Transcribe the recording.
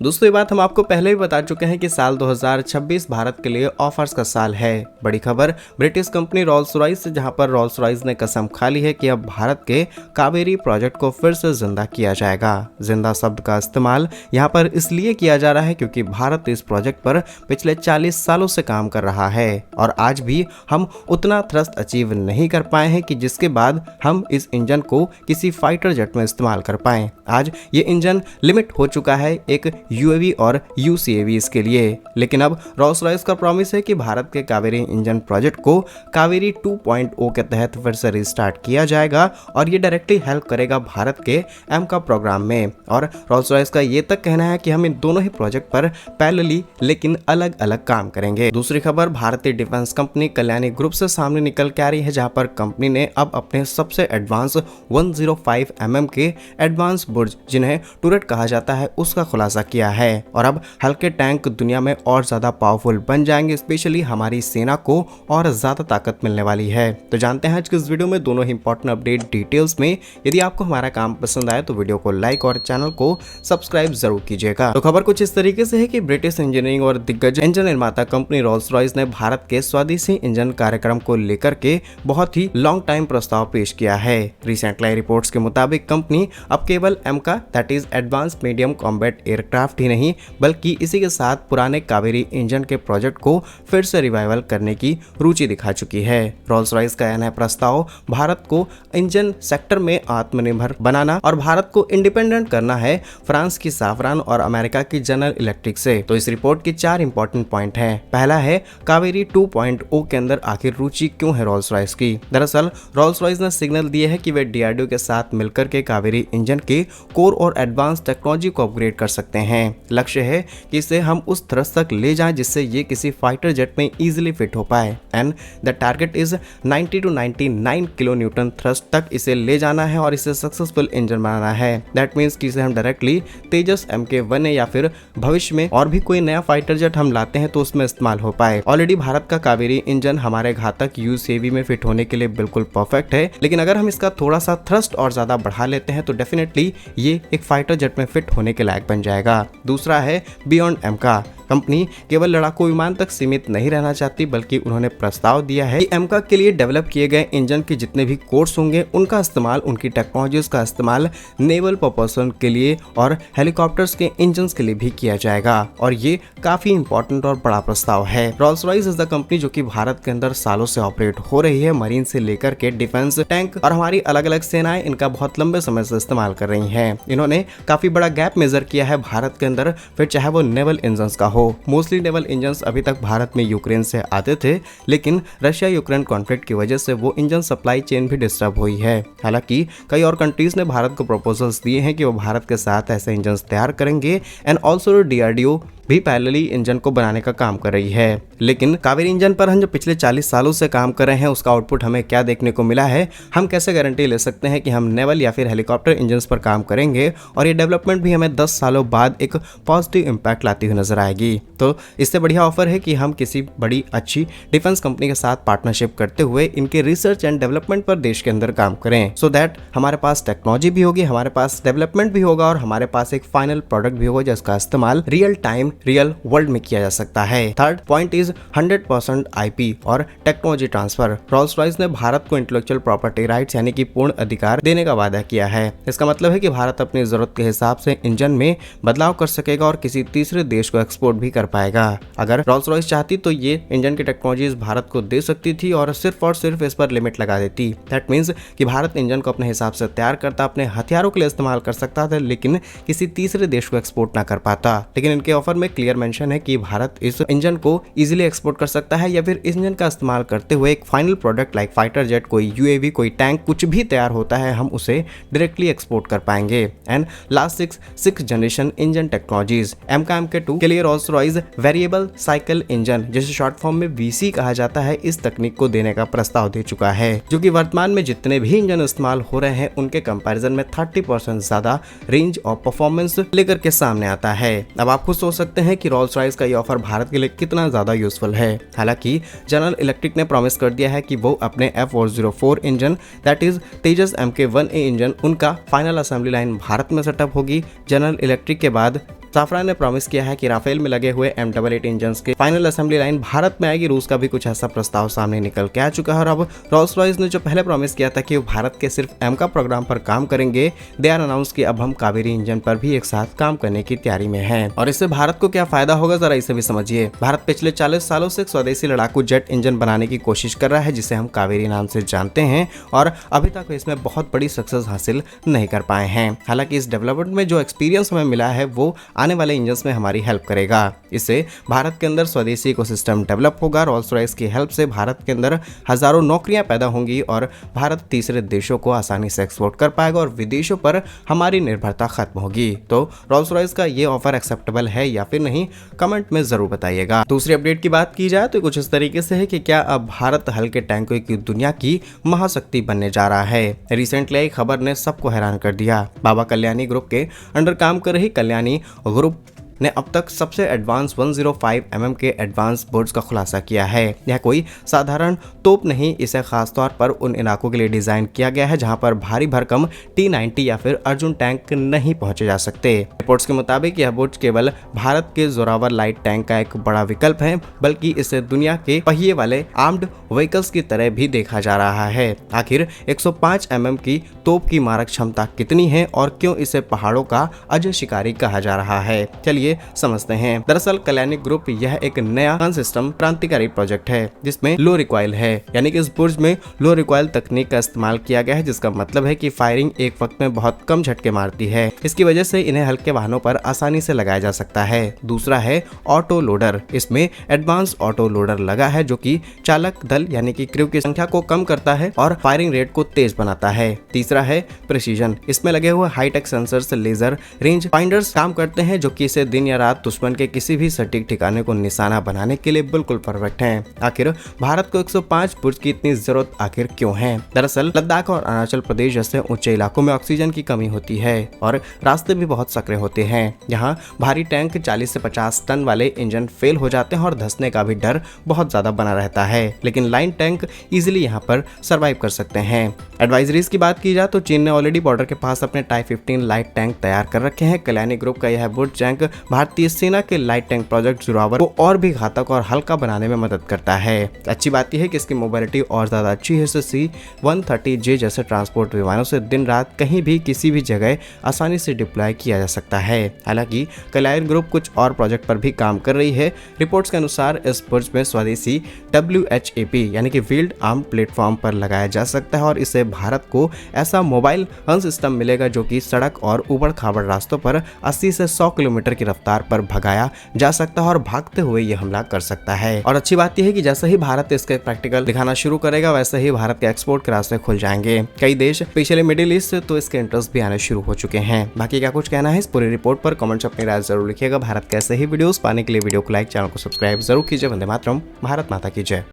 दोस्तों ये बात हम आपको पहले ही बता चुके हैं कि साल 2026 भारत के लिए ऑफर्स का साल है। बड़ी खबर ब्रिटिश कंपनी रॉल्स रॉयस से, जहां पर रॉल्स रॉयस ने कसम खा ली है कि अब भारत के कावेरी प्रोजेक्ट को फिर से जिंदा किया जाएगा। जिंदा शब्द का इस्तेमाल यहां पर इसलिए किया जा रहा है क्योंकि भारत इस प्रोजेक्ट पर पिछले 40 सालों से काम कर रहा है और आज भी हम उतना थ्रस्ट अचीव नहीं कर पाए हैं कि जिसके बाद हम इस इंजन को किसी फाइटर जेट में इस्तेमाल कर पाए। आज ये इंजन लिमिट हो चुका है एक यूएवी और यूसीएवीज के लिए, लेकिन अब रॉल्स रॉयस का प्रॉमिस है कि भारत के कावेरी इंजन प्रोजेक्ट को कावेरी 2.0 के तहत फिर से रिस्टार्ट किया जाएगा और ये डायरेक्टली हेल्प करेगा भारत के एमका प्रोग्राम में। और रॉल्स रॉयस का ये तक कहना है कि हम इन दोनों ही प्रोजेक्ट पर पैरेलली लेकिन अलग अलग काम करेंगे। दूसरी खबर भारतीय डिफेंस कंपनी कल्याणी ग्रुप से सामने निकल के आ रही है, जहां पर कंपनी ने अब अपने सबसे एडवांस 105 mm के एडवांस बुर्ज, जिन्हें टूरेट कहा जाता है, उसका खुलासा किया है। और अब हल्के टैंक दुनिया में और ज्यादा पावरफुल बन जाएंगे, स्पेशली हमारी सेना को और ज्यादा ताकत मिलने वाली है। तो जानते हैं आज के इस वीडियो में दोनों ही इंपॉर्टेंट अपडेट डिटेल्स में। यदि आपको हमारा काम पसंद आए तो वीडियो को लाइक और चैनल को सब्सक्राइब जरूर कीजिएगा। तो खबर कुछ इस तरीके से है कि ब्रिटिश इंजीनियरिंग और दिग्गज इंजन निर्माता कंपनी रॉल्स रॉयस ने भारत के स्वदेशी इंजन कार्यक्रम को लेकर के बहुत ही लॉन्ग टाइम प्रस्ताव पेश किया है। रिसेंटली रिपोर्ट्स के मुताबिक कंपनी अब केवल AMCA that is advance medium combat aircraft ही नहीं बल्कि इसी के साथ पुराने कावेरी इंजन के प्रोजेक्ट को फिर से रिवाइवल करने की रुचि दिखा चुकी है। रॉल्स रॉयस का यह नया प्रस्ताव भारत को इंजन सेक्टर में आत्मनिर्भर बनाना और भारत को इंडिपेंडेंट करना है फ्रांस की साफरान और अमेरिका की जनरल इलेक्ट्रिक से। तो इस रिपोर्ट के 4 इंपॉर्टेंट पॉइंट हैं। पहला है कावेरी 2.0 के अंदर आखिर रुचि क्यों है रॉल्स रॉयस की। दरअसल रॉल्स रॉयस ने सिग्नल दिए है कि वे डीआरडीओ के साथ मिलकर के कावेरी इंजन के कोर और एडवांस टेक्नोलॉजी को अपग्रेड कर सकते हैं। लक्ष्य है कि इसे हम उस थ्रस्ट तक ले जाएं जिससे ये किसी फाइटर जेट में इजीली फिट हो पाए and the target is 90 to 99 kilo Newton thrust तक इसे ले जाना है और इसे सक्सेसफुल इंजन बनाना है। दैट मीन्स कि इसे हम डायरेक्टली तेजस MK1 या फिर भविष्य में और भी कोई नया फाइटर जेट हम लाते हैं तो उसमें इस्तेमाल हो पाए। ऑलरेडी भारत का कावेरी इंजन हमारे घातक यूसीवी में फिट होने के लिए बिल्कुल परफेक्ट है, लेकिन अगर हम इसका थोड़ा सा थ्रस्ट और ज्यादा बढ़ा लेते हैं तो डेफिनेटली ये एक फाइटर जेट में फिट होने के लायक बन जाएगा। दूसरा है बियॉन्ड एमका। कंपनी केवल लड़ाकू विमान तक सीमित नहीं रहना चाहती बल्कि उन्होंने प्रस्ताव दिया है कि एमका के लिए डेवलप किए गए इंजन के जितने भी कोर्स होंगे उनका इस्तेमाल, उनकी टेक्नोलॉजीज का इस्तेमाल नेवल पर्पसन के लिए और हेलीकॉप्टर्स के इंजन के लिए भी किया जाएगा। और ये काफी इंपॉर्टेंट और बड़ा प्रस्ताव है। Rolls Royce is the company जो कि भारत के अंदर सालों से ऑपरेट हो रही है। मरीन से लेकर के डिफेंस, टैंक और हमारी अलग अलग सेनाएं इनका बहुत लंबे समय से इस्तेमाल कर रही है। इन्होंने काफी बड़ा गैप मेजर किया है भारत के अंदर, फिर चाहे वो नेवल इंजन का हो। मोस्टली नेवल इंजन्स अभी तक भारत में यूक्रेन से आते थे, लेकिन रशिया यूक्रेन कॉन्फ्लिक्ट की वजह से वो इंजन सप्लाई चेन भी डिस्टर्ब हुई है। हालांकि कई और कंट्रीज ने भारत को प्रपोजल्स दिए हैं कि वो भारत के साथ ऐसे इंजन्स तैयार करेंगे एंड ऑल्सो डीआरडीओ भी पैरेलली इंजन को बनाने का काम कर रही है। लेकिन कावेरी इंजन पर हम जो पिछले 40 सालों से काम कर रहे हैं उसका आउटपुट हमें क्या देखने को मिला है, हम कैसे गारंटी ले सकते हैं कि हम नेवल या फिर हेलीकॉप्टर इंजन्स पर काम करेंगे और ये डेवलपमेंट भी हमें 10 सालों बाद एक पॉजिटिव इम्पैक्ट लाती हुई नजर आएगी। तो इससे बढ़िया ऑफर है कि हम किसी बड़ी अच्छी डिफेंस कंपनी के साथ पार्टनरशिप करते हुए इनके रिसर्च एंड डेवलपमेंट पर देश के अंदर काम करें, सो दैट हमारे पास टेक्नोलॉजी भी होगी, हमारे पास डेवलपमेंट भी होगा और हमारे पास एक फाइनल प्रोडक्ट भी होगा जिसका इस्तेमाल रियल टाइम रियल वर्ल्ड में किया जा सकता है। थर्ड पॉइंट इज 100% IP और टेक्नोलॉजी ट्रांसफर। रॉल्स रॉयस ने भारत को इंटेलेक्चुअल प्रॉपर्टी राइट्स यानी कि पूर्ण अधिकार देने का वादा किया है। इसका मतलब है कि भारत अपनी जरूरत के हिसाब से इंजन में बदलाव कर सकेगा और किसी तीसरे देश को एक्सपोर्ट भी कर पाएगा। अगर रॉल्स रॉयस चाहती तो ये इंजन की टेक्नोलॉजीज भारत को दे सकती थी और सिर्फ इस पर लिमिट लगा देती। दैट मीन्स कि भारत इंजन को अपने हिसाब से तैयार करता, अपने हथियारों के लिए इस्तेमाल कर सकता था, लेकिन किसी तीसरे देश को एक्सपोर्ट ना कर पाता। लेकिन इनके ऑफर में क्लियर मेंशन है कि भारत इस इंजन को इजीली एक्सपोर्ट कर सकता है या फिर इस इंजन का इस्तेमाल करते हुए एक final product like fighter jet, कोई यूएवी, कोई टैंक, कुछ भी तैयार होता है हम उसे डायरेक्टली एक्सपोर्ट कर पाएंगे। And last 6 generation engine technologies एमका MK2 के लिए Rolls Royce variable cycle engine, जिसे शॉर्ट फॉर्म में VC कहा जाता है, इस तकनीक को देने का प्रस्ताव दे चुका है, जो कि वर्तमान में जितने भी इंजन इस्तेमाल हो रहे हैं उनके कंपैरिजन में 30% ज्यादा रेंज और परफॉर्मेंस लेकर के सामने आता है। अब आप खुद सोच सकते हैं कि रॉल्स रॉयस का ये ऑफर भारत के लिए कितना ज्यादा यूजफुल है। हालांकि जनरल इलेक्ट्रिक ने प्रॉमिस कर दिया है कि वो अपने F404 engine that is Tejas MK1A engine, उनका फाइनल असेंबली लाइन भारत में सेटअप होगी। जनरल इलेक्ट्रिक के बाद साफरान ने प्रॉमिस किया है कि राफेल में लगे हुए M88 इंजन की फाइनल असेंबली लाइन भारत में आएगी। रूस का भी कुछ ऐसा प्रस्ताव सामने निकल के आ चुका है और अब रोल्स रॉयस ने जो पहले प्रॉमिस किया था कि वो भारत के सिर्फ M का प्रोग्राम पर काम करेंगे, दे आर अनाउंस कि अब हम कावेरी इंजन पर भी एक साथ काम करने की तैयारी में हैं। और इससे भारत को क्या फायदा होगा, जरा इसे भी समझिए। भारत पिछले 40 सालों से एक स्वदेशी लड़ाकू जेट इंजन बनाने की कोशिश कर रहा है, जिसे हम कावेरी नाम से जानते हैं, और अभी तक इसमें बहुत बड़ी सक्सेस हासिल नहीं कर पाए हैं। हालांकि इस डेवलपमेंट में जो एक्सपीरियंस हमें मिला है वो आने वाले इंजन में हमारी हेल्प करेगा। इससे भारत के अंदर स्वदेशी इकोसिस्टम डेवलप होगा। रोल्स रॉयस की हेल्प से भारत के अंदर हजारों नौकरियां पैदा होंगी और भारत तीसरे देशों को आसानी से एक्सपोर्ट कर पाएगा और विदेशों पर हमारी निर्भरता खत्म होगी। तो रोल्स रॉयस का ये ऑफर एक्सेप्टेबल है या फिर नहीं, कमेंट में जरूर बताइएगा। दूसरी अपडेट की बात की जाए तो कुछ इस तरीके से है कि क्या अब भारत हल्के टैंकों की दुनिया की महाशक्ति बनने जा रहा है। रिसेंटली एक खबर ने सबको हैरान कर दिया। बाबा कल्याणी ग्रुप के अंडर काम कर रही कल्याणी ग्रुप ने अब तक सबसे एडवांस 105 mm के एडवांस बोर्ड्स का खुलासा किया है। यह कोई साधारण तोप नहीं, इसे खास तौर पर उन इलाकों के लिए डिजाइन किया गया है जहां पर भारी भरकम T-90 या फिर अर्जुन टैंक नहीं पहुंचे जा सकते। रिपोर्ट्स के मुताबिक यह बोर्ड केवल भारत के जोरावर लाइट टैंक का एक बड़ा विकल्प है, बल्कि इसे दुनिया के पहिए वाले आर्म्ड व्हीकल्स की तरह भी देखा जा रहा है। आखिर 105 mm की तोप की मारक क्षमता कितनी है और क्यों इसे पहाड़ों का अजय शिकारी कहा जा रहा है, चलिए समझते हैं। दरअसल कल्याणी ग्रुप यह एक नया गन सिस्टम क्रांतिकारी प्रोजेक्ट है जिसमें लो रिकॉइल है, यानी कि इस बुर्ज में लो रिकॉइल तकनीक का इस्तेमाल किया गया है, जिसका मतलब है कि फायरिंग एक वक्त में बहुत कम झटके मारती है। इसकी वजह से इन्हें हल्के वाहनों पर आसानी से लगाया जा सकता है। दूसरा है ऑटो लोडर। इसमें एडवांस ऑटो लोडर लगा है जो कि चालक दल यानी कि क्रू की संख्या को कम करता है और फायरिंग रेट को तेज बनाता है। तीसरा है प्रिसीजन। इसमें लगे हुए high tech sensors laser range finders काम करते हैं जो कि इसे दिन या रात दुश्मन के किसी भी सटीक ठिकाने को निशाना बनाने के लिए बिल्कुल परफेक्ट हैं। आखिर भारत को 105 बुर्ज की इतनी जरूरत आखिर क्यों है? दरअसल लद्दाख और अरुणाचल प्रदेश जैसे ऊंचे इलाकों में ऑक्सीजन की कमी होती है और रास्ते भी बहुत सकरे होते हैं। यहाँ भारी टैंक 40 से 50 टन वाले इंजन फेल हो जाते हैं और धंसने का भी डर बहुत ज्यादा बना रहता है, लेकिन लाइन टैंक इजिली यहाँ पर सर्वाइव कर सकते हैं। एडवाइजरीज की बात की जाए तो चीन ने ऑलरेडी बॉर्डर के पास अपने टाइप 15 लाइट टैंक तैयार कर रखे हैं। कल्याणी ग्रुप का यह बुर्ज टैंक भारतीय सेना के लाइट टैंक प्रोजेक्ट जोरावर को और भी घातक और हल्का बनाने में मदद करता है। अच्छी बात यह है कि इसकी मोबिलिटी और ज्यादा अच्छी है। C-130J जैसे ट्रांसपोर्ट विमानों से दिन रात कहीं भी किसी भी जगह आसानी से डिप्लॉय किया जा सकता है। हालांकि कल्याणी ग्रुप कुछ और प्रोजेक्ट पर भी काम कर रही है। रिपोर्ट्स के अनुसार इस बुर्ज में स्वदेशी WHAP यानी कि व्हील्ड आर्म प्लेटफॉर्म पर लगाया जा सकता है और इससे भारत को ऐसा मोबाइल गन सिस्टम मिलेगा जो कि सड़क और उबड़ खाबड़ रास्तों पर 80 से 100 किलोमीटर की रफ्तार पर भगाया जा सकता है और भागते हुए ये हमला कर सकता है। और अच्छी बात यह है कि जैसे ही भारत इसके प्रैक्टिकल दिखाना शुरू करेगा वैसे ही भारत के एक्सपोर्ट के रास्ते खुल जाएंगे। कई देश स्पेशली मिडिल ईस्ट से तो इसके इंटरेस्ट भी आने शुरू हो चुके हैं। बाकी क्या कुछ कहना है इस पूरी रिपोर्ट पर कमेंट्स अपनी राय जरूर लिखिएगा। भारत के ऐसे ही वीडियोस पाने के लिए वीडियो को लाइक, चैनल को सब्सक्राइब जरूर कीजिए। वंदे मातरम, भारत माता की जय।